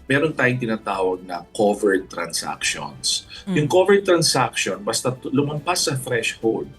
meron tayong tinatawag na covered transactions. Yung Mm. covered transaction, basta lumampas sa threshold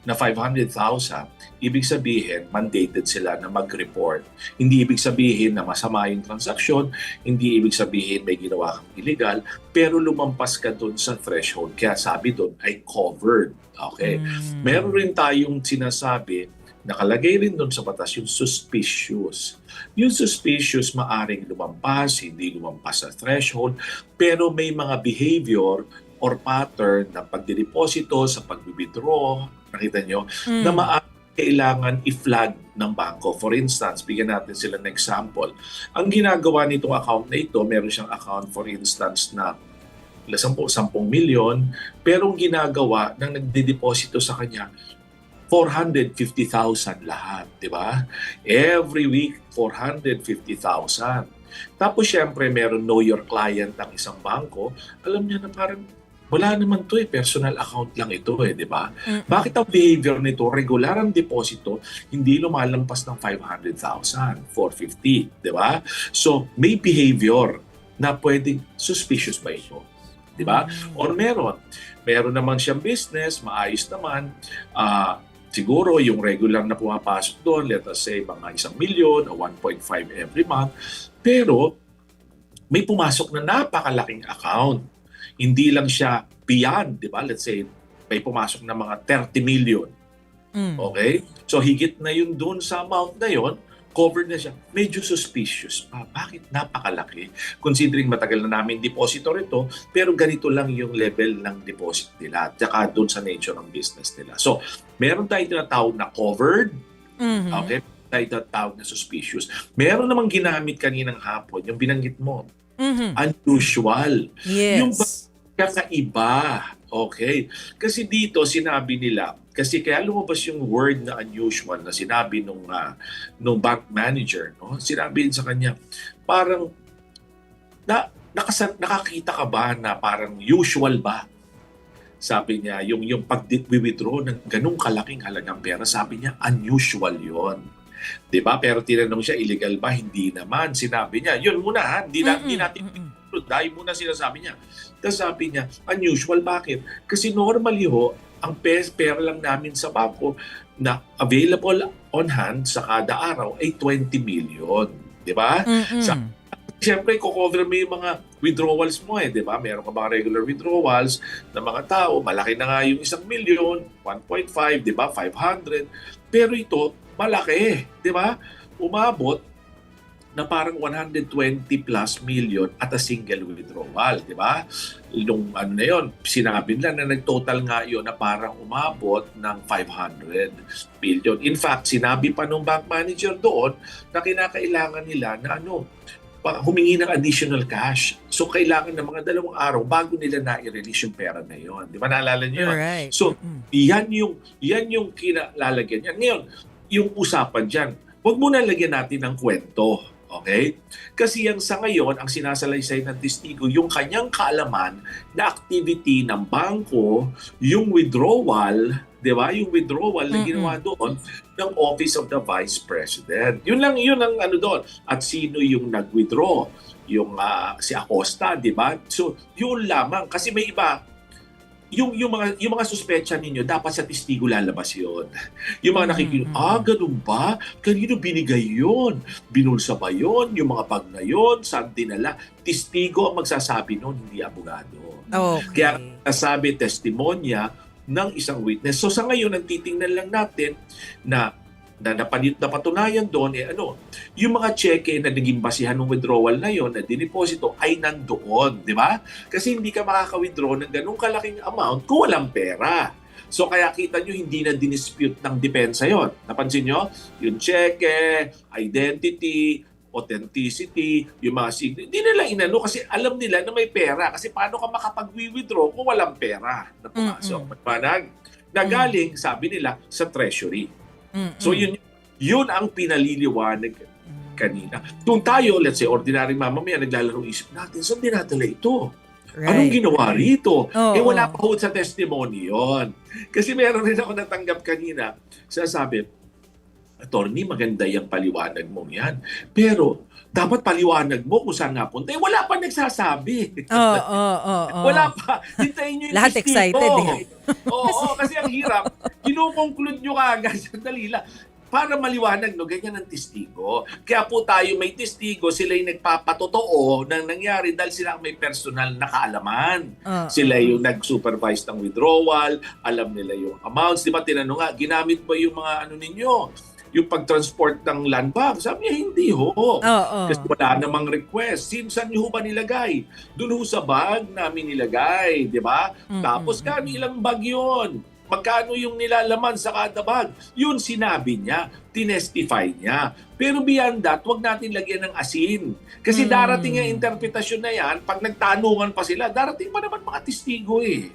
na 500,000, ibig sabihin, mandated sila na mag-report. Hindi ibig sabihin na masama yung transaksyon, hindi ibig sabihin may ginawa kang illegal, pero lumampas ka doon sa threshold. Kaya sabi doon ay covered. Okay. Meron Mm. rin tayong sinasabi, nakalagay rin doon sa batas yung suspicious. Yung suspicious maaring lumampas, hindi lumampas sa threshold, pero may mga behavior or pattern na pagdideposito, sa pag-withdraw, nakita nyo, na Mm. kailangan i-flag ng bangko. For instance, bigyan natin sila ng example. Ang ginagawa nitong account na ito, meron siyang account for instance na 10 milyon, pero ang ginagawa ng nagdideposito sa kanya, 450,000 lahat, di ba? Every week, 450,000. Tapos syempre, meron know your client ang isang bangko. Alam niya na parang wala naman to personal account lang ito di ba? Mm. Bakit ang behavior nito, regular ang deposito, hindi lumalampas ng 500,000, 450, di ba? So, may behavior na pwedeng suspicious ba ito? Di ba? Or meron naman siyang business, maayos naman, siguro yung regular na pumapasok doon, let us say mga 1 milyon o 1.5 every month, pero may pumasok na napakalaking account. Hindi lang siya beyond, di ba? Let's say, may pumasok na mga 30 million. Mm. Okay? So higit na yun doon sa amount na yun, covered na siya. Medyo suspicious pa. Bakit napakalalaki? Considering matagal na namin depositor ito, pero ganito lang yung level ng deposit nila. At saka doon sa nature ng business nila. So, meron tayong tinatawag na covered. Mhm. Okay? Meron tayong tinatawag na suspicious. Meron namang ginamit kaninang hapon, yung binanggit mo, Mhm. unusual. Yung Yes. kakaiba. Okay? Kasi dito, sinabi nila, kasi kaya lumabas yung word na unusual na sinabi nung bank manager, no? Sinabi sa kanya, parang nakakita ka ba na parang usual ba? Sabi niya, yung pag-withdraw ng ganung kalaking halagang pera, sabi niya, unusual yon. 'Di ba? Pero tinanong siya, illegal ba? Hindi naman. Sinabi niya, yun muna ha, hindi natin dahil muna sinasabi niya. Tapos sabi niya, unusual, bakit? Kasi normally ang pera lang namin sa bangko na available on hand sa kada araw ay 20 million. Di ba? Siyempre, cover mo yung mga withdrawals mo di ba? Meron ka mga regular withdrawals ng mga tao. Malaki na nga yung 1 milyon, 1.5, di ba? 500. Pero ito, malaki, di ba? Umabot na parang 120 plus million at a single withdrawal, di ba? Nung na yun, sinabi nila na nag-total nga yun na parang umabot ng 500 million. In fact, sinabi pa nung bank manager doon na kinakailangan nila na humingi ng additional cash. So, kailangan ng mga 2 araw bago nila na-release yung pera na yun. Di ba, naalala niyo yun? Right. So, yan yung kinalalagyan niya. Ngayon, yung usapan dyan, huwag muna lagyan natin ng kwento. Okay? Kasi yan sa ngayon, ang sinasalaysay ng testigo, yung kanyang kaalaman na activity ng bangko, yung withdrawal, di ba? Yung withdrawal na ginawa doon ng Office of the Vice President. Yun ang doon. At sino yung nag-withdraw? Yung si Acosta, di ba? So, yun lamang. Kasi may iba, yung mga suspecha ninyo, dapat sa testigo lalabas yun. Yung mga nakikinig, ganun ba? Kanino binigay yun? Binulsa ba yun? Yung mga bag na yun? Saan dinala? Testigo ang magsasabi nun, hindi abogado. Okay. Kaya nasabi testimonya ng isang witness. So sa ngayon, ang titingnan lang natin na napatunayan doon, yung mga cheque na naging basihan ng withdrawal na yon na dineposito ay nandoon, di ba? Kasi hindi ka makaka-withdraw ng ganung kalaking amount kung walang pera. So kaya kita nyo, hindi na dinispute ng depensa yon. Napansin nyo? Yung cheque, identity, authenticity, yung mga signature. Hindi nila kasi alam nila na may pera. Kasi paano ka makapag-withdraw kung walang pera na pumasok? Nagaling, sabi nila, sa treasury. So yun ang pinaliliwanag kanina. Kung tayo, let's say, ordinary mamamaya, naglalaro isip natin, saan dinadala ito? Right. Anong ginawa rito? Wala Oo. pa ho sa testimony yon. Kasi meron rin ako natanggap kanina, sasabi, Attorney, maganda yung paliwanag mo yan. Pero, dapat paliwanag mo kung saan napunta. Eh, wala pa nagsasabi. Oo, oo. Wala pa. Hintayin nyo yung Lahat testigo. excited eh. Oo, kasi ang hirap. Kinukonclude nyo kaagad. Sandali lang. Para maliwanag, no, ganyan ang testigo. Kaya po tayo may testigo, sila yung nagpapatotoo ng nangyari dahil sila ang may personal na kaalaman. Sila yung nag-supervise ng withdrawal, alam nila yung amounts. Di ba, tinanong nga, ginamit ba yung mga ano ninyo? Yung pag-transport ng land bank? Sabi niya, hindi ho. Oo. Kasi wala namang request. Saan niyo ba nilagay? Doon ho sa bag namin nilagay, di ba? Tapos ilang bag yun? Magkano yung nilalaman sa kada bag? Yun sinabi niya, tinestify niya. Pero beyond that, wag natin lagyan ng asin. Kasi darating ang interpretasyon na yan, pag nagtanungan pa sila, darating pa naman mga testigo eh.